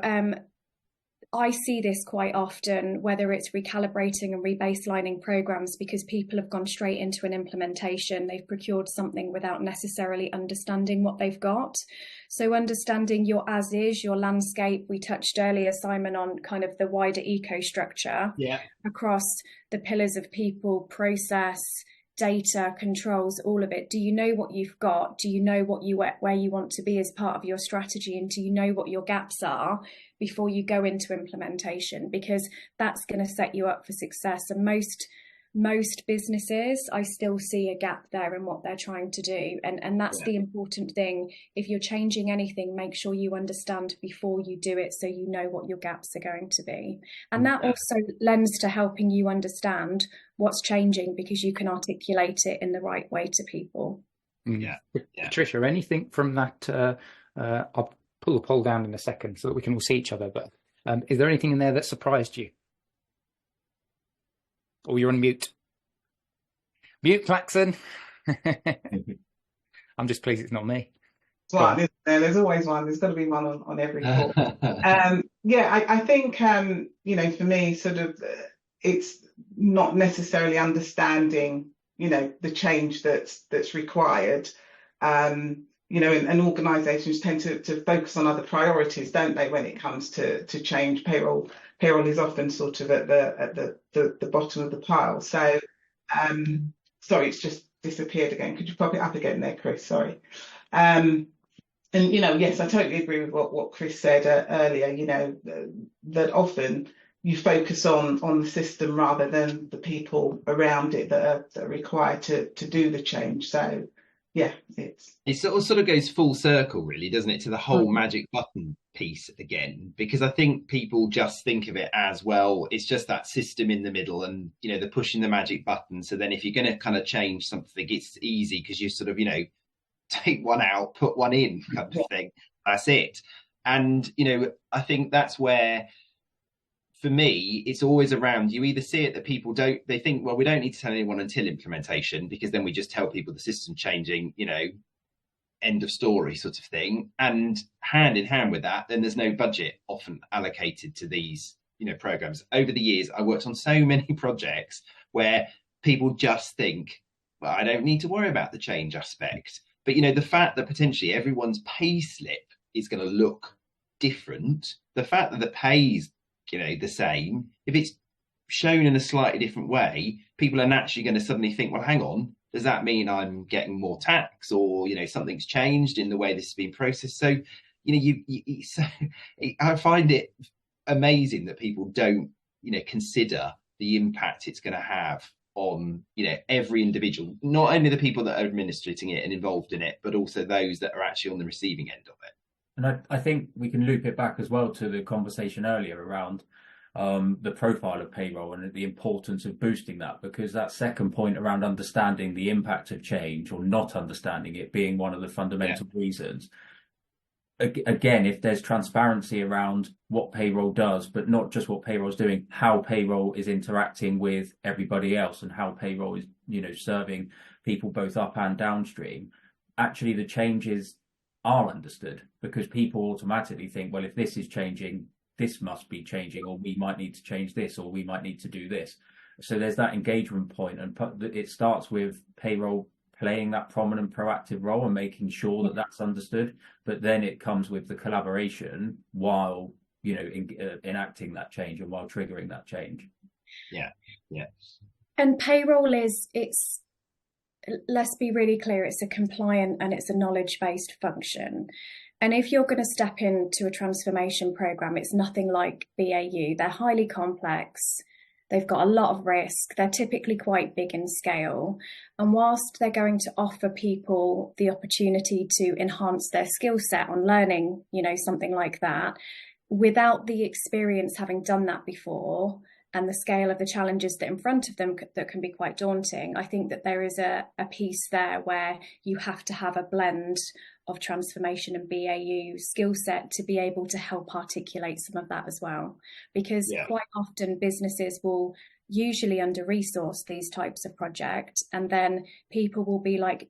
I see this quite often, whether it's recalibrating and rebaselining programs, because people have gone straight into an implementation. They've procured something without necessarily understanding what they've got. So understanding your as is, your landscape. We touched earlier, Simon, on kind of the wider eco structure across the pillars of people, process, data, controls, all of it. Do you know what you've got? Do you know where you want to be as part of your strategy? And do you know what your gaps are before you go into implementation? Because that's going to set you up for success. And most businesses, I still see a gap there in what they're trying to do. And that's the important thing. If you're changing anything, make sure you understand before you do it so you know what your gaps are going to be. And that also lends to helping you understand what's changing because you can articulate it in the right way to people. Patricia, anything from that? I'll pull the poll down in a second so that we can all see each other. But is there anything in there that surprised you? Or you're on mute. Mute, Claxon. I'm just pleased it's not me. There's always one. There's got to be one on every call. I think, for me, sort of, it's not necessarily understanding, the change that's required. And organisations tend to focus on other priorities, don't they, when it comes to change? Payroll is often sort of at the bottom of the pile. So, sorry, it's just disappeared again. Could you pop it up again there, Chris? Sorry. Yes, I totally agree with what Chris said earlier. That often you focus on the system rather than the people around it that are required to do the change. So. Yeah, it sort of goes full circle, really, doesn't it, to the whole magic button piece again? Because I think people just think of it as, well, it's just that system in the middle, and they're pushing the magic button. So then, if you're going to kind of change something, it's easy because you sort of take one out, put one in, kind of thing. That's it. And I think that's where, for me, it's always around, you either see it that people they think, well, we don't need to tell anyone until implementation, because then we just tell people the system's changing, end of story sort of thing. And hand in hand with that, then there's no budget often allocated to these, programs. Over the years, I worked on so many projects where people just think, well, I don't need to worry about the change aspect. But, the fact that potentially everyone's pay slip is going to look different, the fact that the pay's the same, if it's shown in a slightly different way, people are naturally going to suddenly think, well, hang on, does that mean I'm getting more tax, or something's changed in the way this has been processed? So I find it amazing that people don't consider the impact it's going to have on every individual, not only the people that are administrating it and involved in it, but also those that are actually on the receiving end of it. And I think we can loop it back as well to the conversation earlier around the profile of payroll and the importance of boosting that, because that second point around understanding the impact of change or not understanding it being one of the fundamental reasons. again, if there's transparency around what payroll does, but not just what payroll's doing, how payroll is interacting with everybody else and how payroll is, serving people both up and downstream, actually the changes are understood, because people automatically think, well, if this is changing, this must be changing, or we might need to change this, or we might need to do this. So there's that engagement point, and it starts with payroll playing that prominent proactive role and making sure that that's understood, but then it comes with the collaboration while enacting that change and while triggering that change. Yeah And payroll it's let's be really clear, it's a compliant and it's a knowledge-based function. And if you're going to step into a transformation program, it's nothing like BAU. They're highly complex. They've got a lot of risk. They're typically quite big in scale. And whilst they're going to offer people the opportunity to enhance their skill set on learning, something like that, without the experience having done that before and the scale of the challenges that in front of them that can be quite daunting, I think that there is a piece there where you have to have a blend of transformation and BAU skill set to be able to help articulate some of that as well. Because quite often businesses will usually under-resource these types of projects, and then people will be like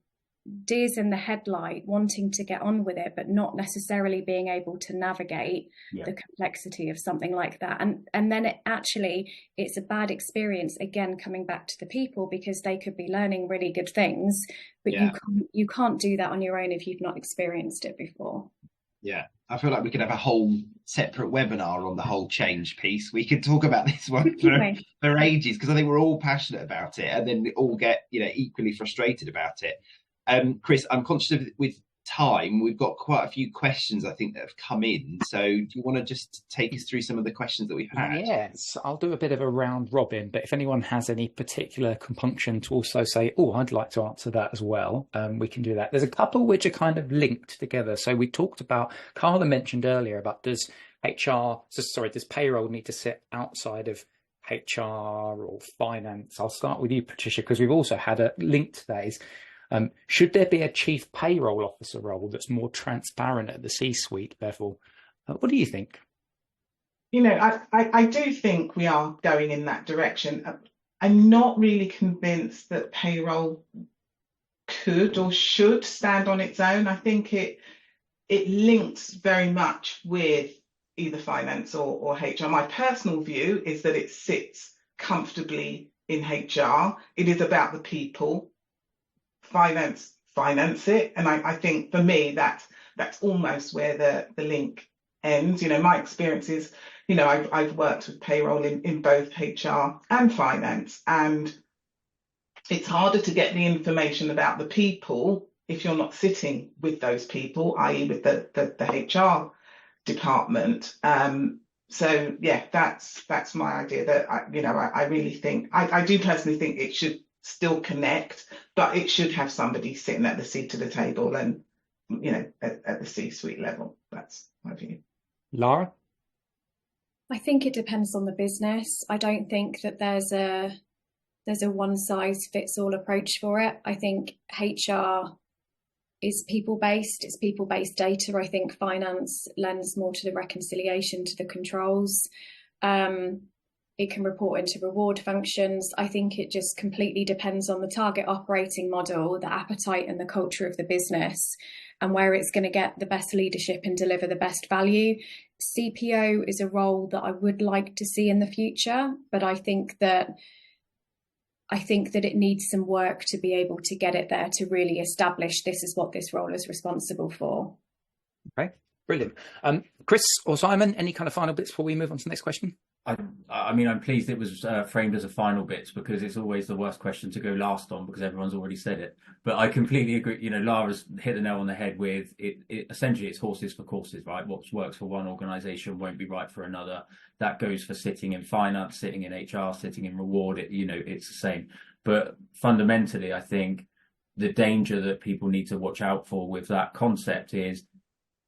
deers in the headlight wanting to get on with it, but not necessarily being able to navigate the complexity of something like that. And then it's a bad experience, again, coming back to the people, because they could be learning really good things, but you can't do that on your own if you've not experienced it before. Yeah, I feel like we could have a whole separate webinar on the whole change piece. We could talk about this one for ages, because I think we're all passionate about it, and then we all get equally frustrated about it. Chris, I'm conscious of with time, we've got quite a few questions I think that have come in. So do you want to just take us through some of the questions that we've had? Yes, I'll do a bit of a round robin, but if anyone has any particular compunction to also say, oh, I'd like to answer that as well, we can do that. There's a couple which are kind of linked together. So we talked about, Carla mentioned earlier about does payroll need to sit outside of HR or finance? I'll start with you, Patricia, because we've also had a link to that. Should there be a chief payroll officer role that's more transparent at the C-suite level? What do you think? I do think we are going in that direction. I'm not really convinced that payroll could or should stand on its own. I think it links very much with either finance or HR. My personal view is that it sits comfortably in HR. It is about the people. Finance it, and I think for me that's almost where the link ends. My experience is, I've worked with payroll in both HR and finance, and it's harder to get the information about the people if you're not sitting with those people, i.e. with the HR department. So yeah, that's my idea. That I really think I do personally think it should still connect, but it should have somebody sitting at the seat of the table and at the C-suite level. That's my view. Lara? I think it depends on the business. I don't think that there's a one size fits all approach for it. I think HR is people-based, it's people-based data. I think finance lends more to the reconciliation, to the controls. It can report into reward functions. I think it just completely depends on the target operating model, the appetite and the culture of the business, and where it's going to get the best leadership and deliver the best value. CPO is a role that I would like to see in the future, but I think that it needs some work to be able to get it there, to really establish this is what this role is responsible for. Okay, brilliant. Chris or Simon, any kind of final bits before we move on to the next question? I mean, I'm pleased it was framed as a final bit, because it's always the worst question to go last on because everyone's already said it. But I completely agree. Lara's hit the nail on the head with it. Essentially, it's horses for courses, right? What works for one organisation won't be right for another. That goes for sitting in finance, sitting in HR, sitting in reward. It's the same. But fundamentally, I think the danger that people need to watch out for with that concept is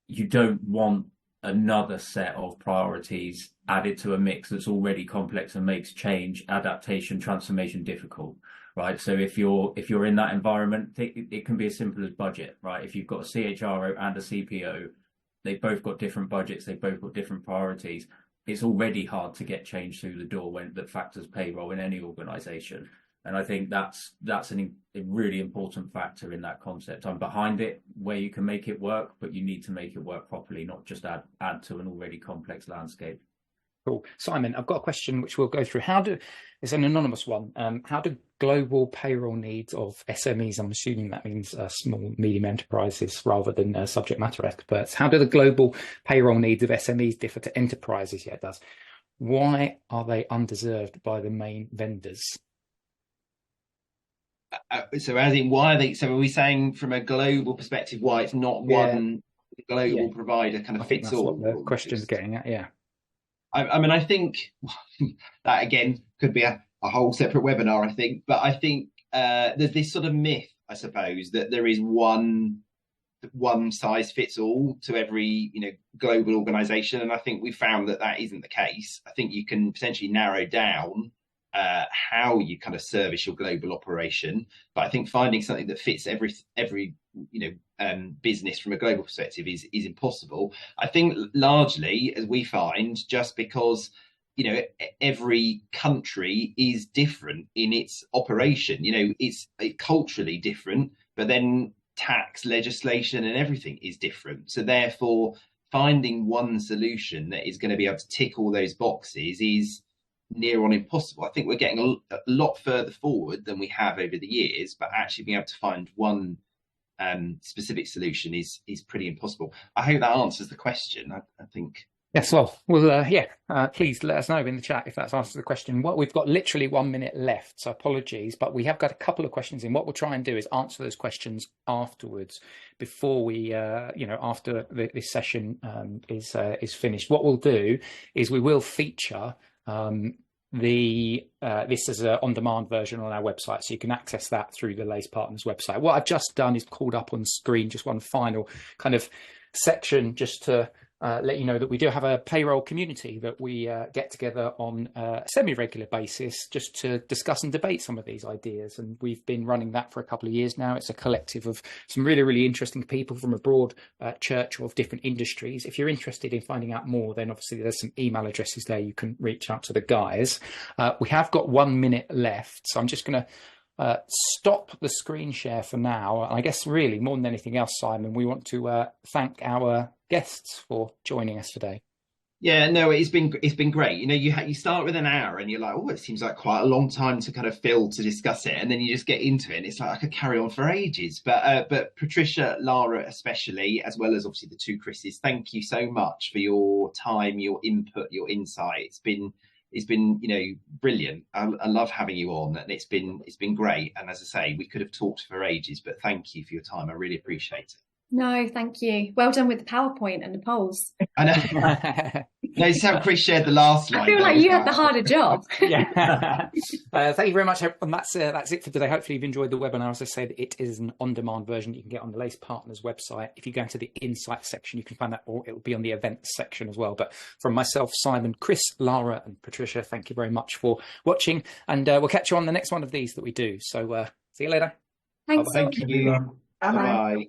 you don't want another set of priorities added to a mix that's already complex and makes change, adaptation, transformation difficult, right? So if you're in that environment, it can be as simple as budget, right? If you've got a CHRO and a CPO, they've both got different budgets, they've both got different priorities. It's already hard to get change through the door when that factors payroll in any organisation. And I think that's a really important factor in that concept. I'm behind it where you can make it work, but you need to make it work properly, not just add to an already complex landscape. Cool. Simon, I've got a question which we'll go through. It's an anonymous one. How do global payroll needs of SMEs, I'm assuming that means small, medium enterprises rather than subject matter experts, how do the global payroll needs of SMEs differ to enterprises? Yeah, it does. Why are they undeserved by the main vendors? So as in, why are they? So are we saying from a global perspective why it's not one global provider kind of fits all? What the question's getting at, yeah. I mean, I think that again could be a whole separate webinar, I think. But I think there's this sort of myth, I suppose, that there is one size fits all to every global organisation, and I think we found that isn't the case. I think you can potentially narrow down how you kind of service your global operation, but I think finding something that fits every business from a global perspective is impossible. I think largely, as we find, just because every country is different in its operation. It's culturally different, but then tax legislation and everything is different. So therefore, finding one solution that is going to be able to tick all those boxes is near on impossible. I think we're getting a lot further forward than we have over the years, but actually being able to find one specific solution is pretty impossible. I hope that answers the question. I think. Yes, well, please let us know in the chat if that's answered the question. We've got literally 1 minute left, so apologies, but we have got a couple of questions in. What we'll try and do is answer those questions afterwards, before we, after this session is finished. What we'll do is we will feature this is an on-demand version on our website, so you can access that through the Lace Partners website. What I've just done is called up on screen just one final kind of section just to let you know that we do have a payroll community that we get together on a semi-regular basis just to discuss and debate some of these ideas. And we've been running that for a couple of years now. It's a collective of some really, really interesting people from a broad church of different industries. If you're interested in finding out more, then obviously there's some email addresses there. You can reach out to the guys. We have got 1 minute left, so I'm just going to stop the screen share for now. I guess really more than anything else, Simon, we want to thank our guests for joining us today. Yeah, no, it's been great. You start with an hour and you're like, oh, it seems like quite a long time to kind of fill to discuss it, and then you just get into it and it's like I could carry on for ages. But Patricia, Lara especially, as well as obviously the two Chris's, thank you so much for your time, your input, your insight. It's been brilliant. I love having you on, and it's been great. And as I say, we could have talked for ages, but thank you for your time. I really appreciate it. No, thank you. Well done with the PowerPoint and the polls. I know. No, it's how Chris shared the last slide. I feel like you had the harder job. Yeah. Thank you very much. And that's it for today. Hopefully you've enjoyed the webinar. As I said, it is an on-demand version you can get on the Lace Partners website. If you go into the Insights section, you can find that, or it will be on the Events section as well. But from myself, Simon, Chris, Lara and Patricia, thank you very much for watching. And we'll catch you on the next one of these that we do. So see you later. Thanks. Thank you. Bye-bye. Bye.